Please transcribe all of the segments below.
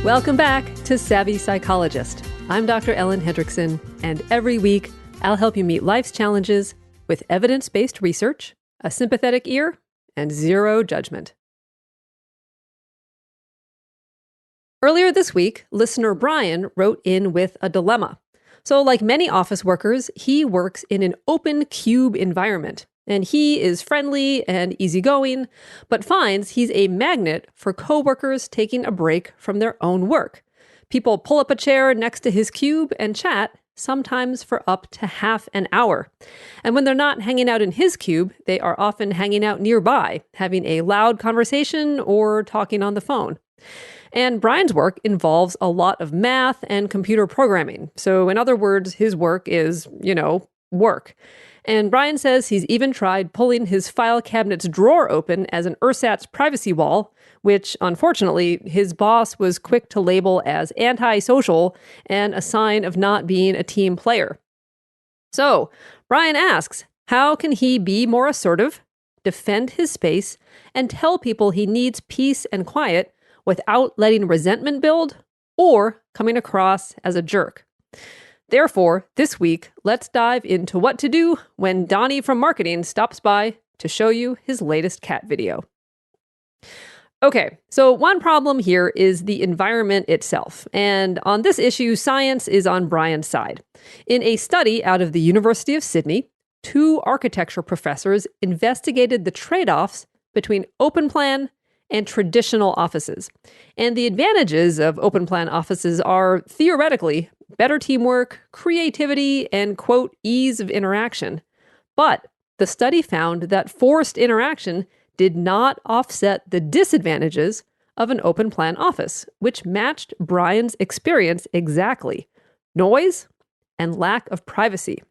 Welcome back to Savvy Psychologist. I'm Dr. Ellen Hendrickson, and every week I'll help you meet life's challenges with evidence-based research, a sympathetic ear, and zero judgment. Earlier this week, listener Brian wrote in with a dilemma. So like many office workers, he works in an open cube environment, and he is friendly and easygoing, but finds he's a magnet for coworkers taking a break from their own work. People pull up a chair next to his cube and chat, sometimes for up to half an hour. And when they're not hanging out in his cube, they are often hanging out nearby, having a loud conversation or talking on the phone. And Brian's work involves a lot of math and computer programming. So in other words, his work is, work. And Brian says he's even tried pulling his file cabinet's drawer open as an ersatz privacy wall, which, unfortunately, his boss was quick to label as antisocial and a sign of not being a team player. So, Brian asks, how can he be more assertive, defend his space, and tell people he needs peace and quiet without letting resentment build or coming across as a jerk? Therefore, this week, let's dive into what to do when Donnie from marketing stops by to show you his latest cat video. Okay, so one problem here is the environment itself. And on this issue, science is on Brian's side. In a study out of the University of Sydney, 2 architecture professors investigated the trade-offs between open plan and traditional offices. And the advantages of open plan offices are theoretically better teamwork, creativity, and, quote, ease of interaction. But the study found that forced interaction did not offset the disadvantages of an open plan office, which matched Brian's experience exactly: noise and lack of privacy.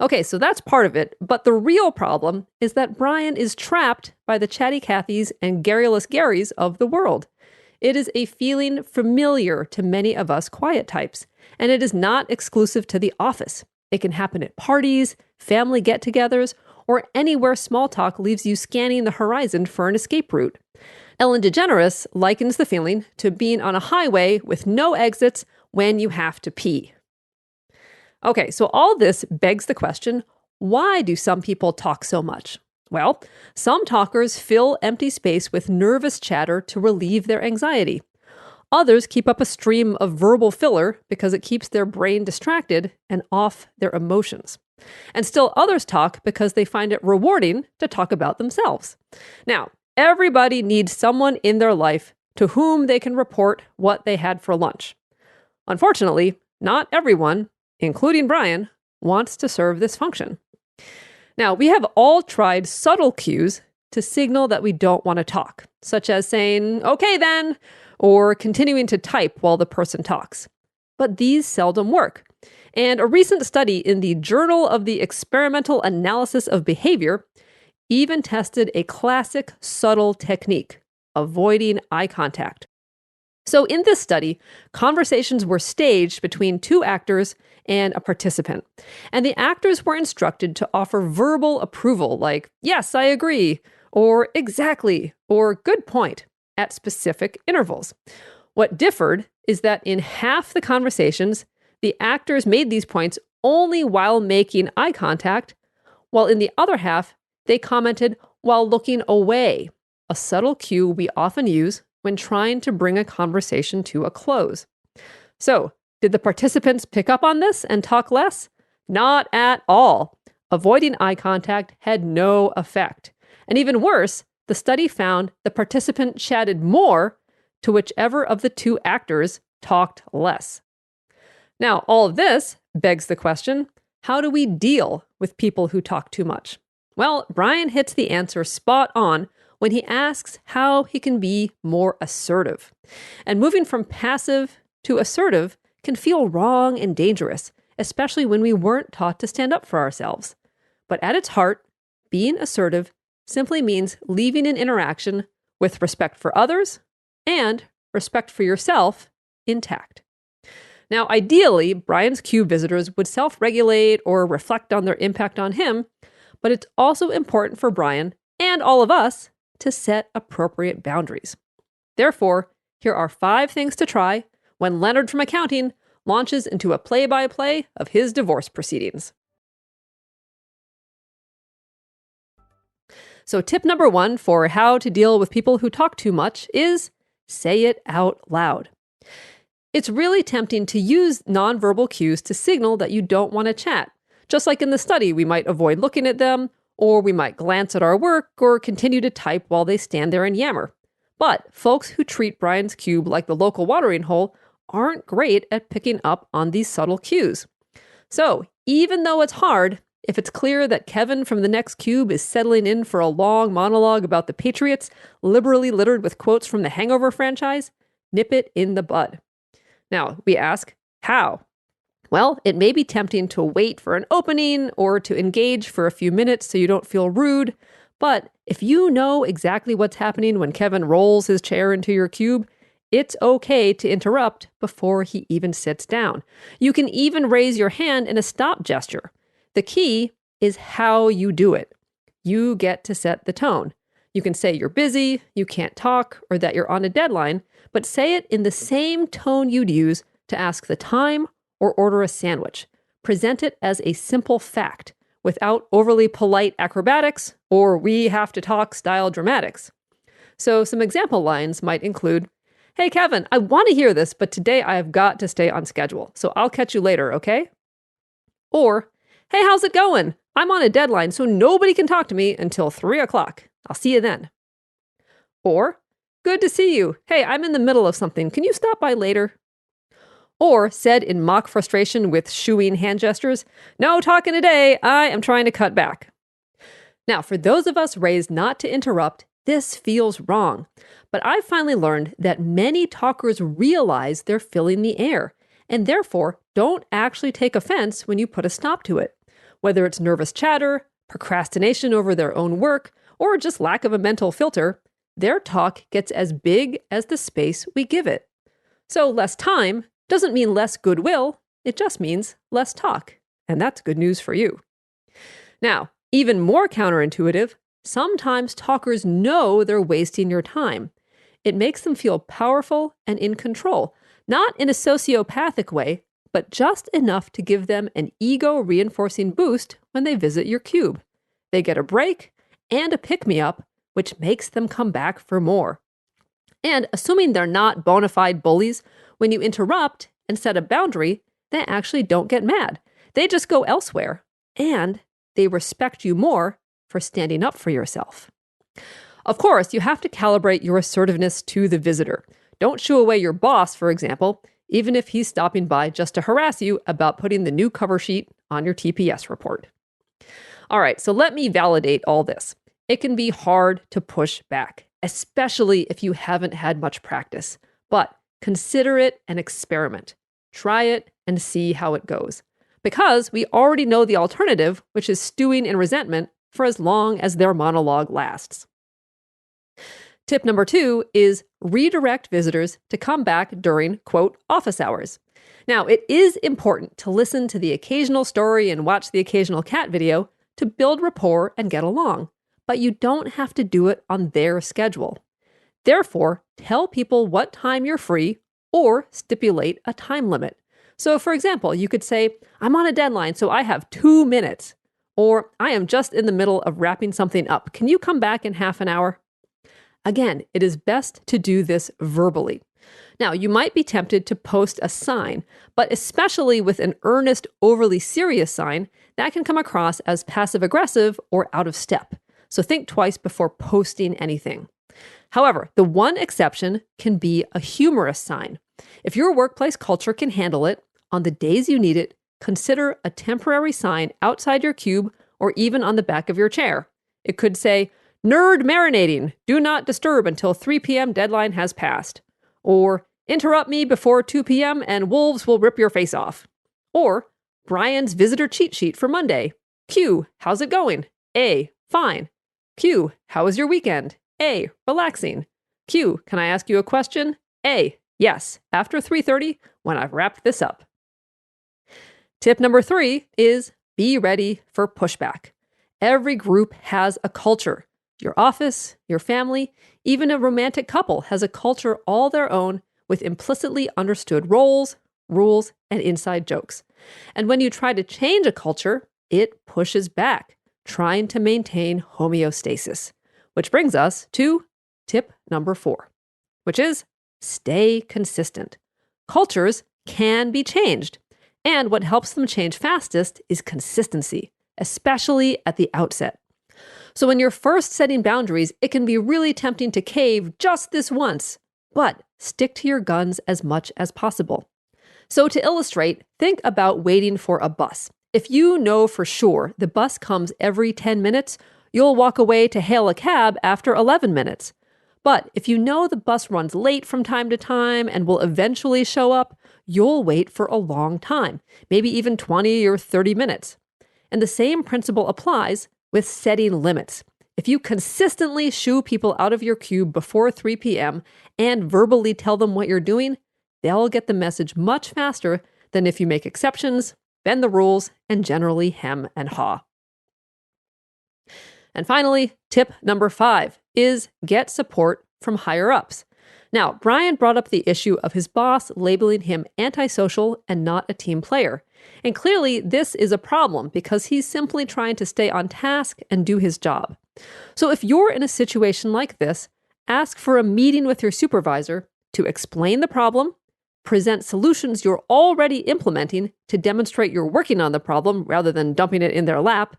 Okay, so that's part of it, but the real problem is that Brian is trapped by the chatty Cathys and garrulous Garys of the world. It is a feeling familiar to many of us quiet types, and it is not exclusive to the office. It can happen at parties, family get-togethers, or anywhere small talk leaves you scanning the horizon for an escape route. Ellen DeGeneres likens the feeling to being on a highway with no exits when you have to pee. Okay, so all this begs the question, why do some people talk so much? Well, some talkers fill empty space with nervous chatter to relieve their anxiety. Others keep up a stream of verbal filler because it keeps their brain distracted and off their emotions. And still others talk because they find it rewarding to talk about themselves. Now, everybody needs someone in their life to whom they can report what they had for lunch. Unfortunately, not everyone, including Brian, wants to serve this function. Now, we have all tried subtle cues to signal that we don't want to talk, such as saying, "Okay then," or continuing to type while the person talks. But these seldom work. And a recent study in the Journal of the Experimental Analysis of Behavior even tested a classic subtle technique: avoiding eye contact. So in this study, conversations were staged between 2 actors and a participant. And the actors were instructed to offer verbal approval like, "Yes, I agree," or "Exactly," or "Good point," at specific intervals. What differed is that in half the conversations, the actors made these points only while making eye contact, while in the other half, they commented while looking away, a subtle cue we often use when trying to bring a conversation to a close. So, did the participants pick up on this and talk less? Not at all. Avoiding eye contact had no effect. And even worse, the study found the participant chatted more to whichever of the 2 actors talked less. Now, all of this begs the question, how do we deal with people who talk too much? Well, Brian hits the answer spot on when he asks how he can be more assertive. And moving from passive to assertive can feel wrong and dangerous, especially when we weren't taught to stand up for ourselves. But at its heart, being assertive simply means leaving an interaction with respect for others and respect for yourself intact. Now, ideally, Brian's cube visitors would self-regulate or reflect on their impact on him, but it's also important for Brian and all of us to set appropriate boundaries. Therefore, Here are 5 things to try when Leonard from accounting launches into a play-by-play of his divorce proceedings. So tip number 1 for how to deal with people who talk too much is say it out loud. It's really tempting to use nonverbal cues to signal that you don't want to chat. Just like in the study, we might avoid looking at them, or we might glance at our work or continue to type while they stand there and yammer. But folks who treat Brian's cube like the local watering hole aren't great at picking up on these subtle cues. So even though it's hard, if it's clear that Kevin from the next cube is settling in for a long monologue about the Patriots, liberally littered with quotes from the Hangover franchise, nip it in the bud. Now, we ask, how? Well, it may be tempting to wait for an opening or to engage for a few minutes so you don't feel rude, but if you know exactly what's happening when Kevin rolls his chair into your cube, it's okay to interrupt before he even sits down. You can even raise your hand in a stop gesture. The key is how you do it. You get to set the tone. You can say you're busy, you can't talk, or that you're on a deadline, but say it in the same tone you'd use to ask the time or order a sandwich. Present it as a simple fact without overly polite acrobatics or we have to talk style dramatics. So some example lines might include, "Hey Kevin, I want to hear this, but today I have got to stay on schedule, so I'll catch you later, okay?" Or, "Hey, how's it going? I'm on a deadline, so nobody can talk to me until 3 o'clock. I'll see you then." Or, "Good to see you. Hey, I'm in the middle of something. Can you stop by later?" Or, said in mock frustration with shooing hand gestures, "No talking today. I am trying to cut back." Now, for those of us raised not to interrupt, this feels wrong. But I've finally learned that many talkers realize they're filling the air, and therefore don't actually take offense when you put a stop to it. Whether it's nervous chatter, procrastination over their own work, or just lack of a mental filter, their talk gets as big as the space we give it. So less time doesn't mean less goodwill, it just means less talk. And that's good news for you. Now, even more counterintuitive, sometimes talkers know they're wasting your time. It makes them feel powerful and in control, not in a sociopathic way, but just enough to give them an ego-reinforcing boost when they visit your cube. They get a break and a pick-me-up, which makes them come back for more. And assuming they're not bona fide bullies, when you interrupt and set a boundary, they actually don't get mad. They just go elsewhere, and they respect you more for standing up for yourself. Of course, you have to calibrate your assertiveness to the visitor. Don't shoo away your boss, for example, even if he's stopping by just to harass you about putting the new cover sheet on your TPS report. All right, so let me validate all this. It can be hard to push back, especially if you haven't had much practice. But consider it an experiment. Try it and see how it goes. Because we already know the alternative, which is stewing in resentment for as long as their monologue lasts. Tip number 2 is redirect visitors to come back during, quote, office hours. Now, it is important to listen to the occasional story and watch the occasional cat video to build rapport and get along, but you don't have to do it on their schedule. Therefore, tell people what time you're free or stipulate a time limit. So, for example, you could say, "I'm on a deadline, so I have 2 minutes," or "I am just in the middle of wrapping something up. Can you come back in half an hour?" Again, it is best to do this verbally. Now, you might be tempted to post a sign, but especially with an earnest, overly serious sign, that can come across as passive-aggressive or out of step. So think twice before posting anything. However, the one exception can be a humorous sign. If your workplace culture can handle it, on the days you need it, consider a temporary sign outside your cube or even on the back of your chair. It could say, "Nerd marinating, do not disturb until 3 p.m. deadline has passed." Or, "Interrupt me before 2 p.m. and wolves will rip your face off." Or, "Brian's visitor cheat sheet for Monday. Q, how's it going? A, fine. Q, how was your weekend? A, relaxing. Q, can I ask you a question? A, yes, after 3:30 when I've wrapped this up. Tip number 3 is be ready for pushback. Every group has a culture. Your office, your family, even a romantic couple has a culture all their own with implicitly understood roles, rules, and inside jokes. And when you try to change a culture, it pushes back, trying to maintain homeostasis. Which brings us to tip number 4, which is stay consistent. Cultures can be changed, and what helps them change fastest is consistency, especially at the outset. So when you're first setting boundaries, it can be really tempting to cave just this once, but stick to your guns as much as possible. So to illustrate, think about waiting for a bus. If you know for sure the bus comes every 10 minutes, you'll walk away to hail a cab after 11 minutes. But if you know the bus runs late from time to time and will eventually show up, you'll wait for a long time, maybe even 20 or 30 minutes. And the same principle applies with setting limits. If you consistently shoo people out of your cube before 3 p.m. and verbally tell them what you're doing, they'll get the message much faster than if you make exceptions, bend the rules, and generally hem and haw. And finally, tip number 5 is get support from higher ups. Now, Brian brought up the issue of his boss labeling him antisocial and not a team player. And clearly, this is a problem because he's simply trying to stay on task and do his job. So if you're in a situation like this, ask for a meeting with your supervisor to explain the problem, present solutions you're already implementing to demonstrate you're working on the problem rather than dumping it in their lap,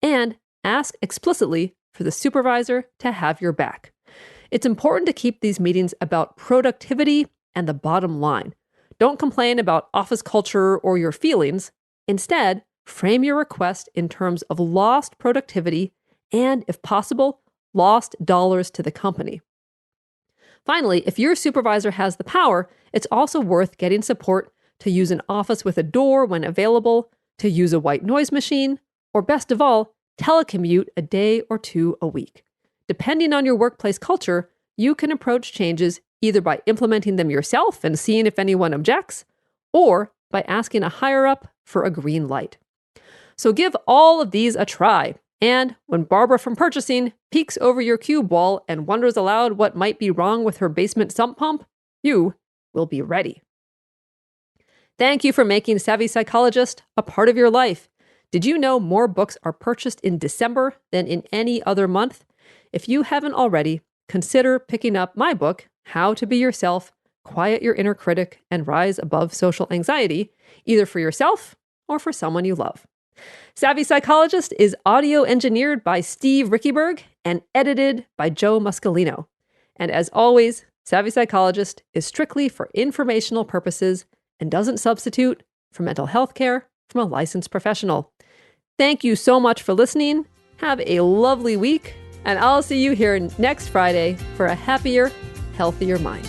and ask explicitly for the supervisor to have your back. It's important to keep these meetings about productivity and the bottom line. Don't complain about office culture or your feelings. Instead, frame your request in terms of lost productivity and, if possible, lost dollars to the company. Finally, if your supervisor has the power, it's also worth getting support to use an office with a door when available, to use a white noise machine, or best of all, telecommute a day or 2 a week. Depending on your workplace culture, you can approach changes either by implementing them yourself and seeing if anyone objects, or by asking a higher up for a green light. So give all of these a try. And when Barbara from purchasing peeks over your cube wall and wonders aloud what might be wrong with her basement sump pump, you will be ready. Thank you for making Savvy Psychologist a part of your life. Did you know more books are purchased in December than in any other month? If you haven't already, consider picking up my book, How to Be Yourself, Quiet Your Inner Critic, and Rise Above Social Anxiety, either for yourself or for someone you love. Savvy Psychologist is audio engineered by Steve Rickyberg and edited by Joe Muscolino. And as always, Savvy Psychologist is strictly for informational purposes and doesn't substitute for mental health care from a licensed professional. Thank you so much for listening. Have a lovely week, and I'll see you here next Friday for a happier, healthier mind.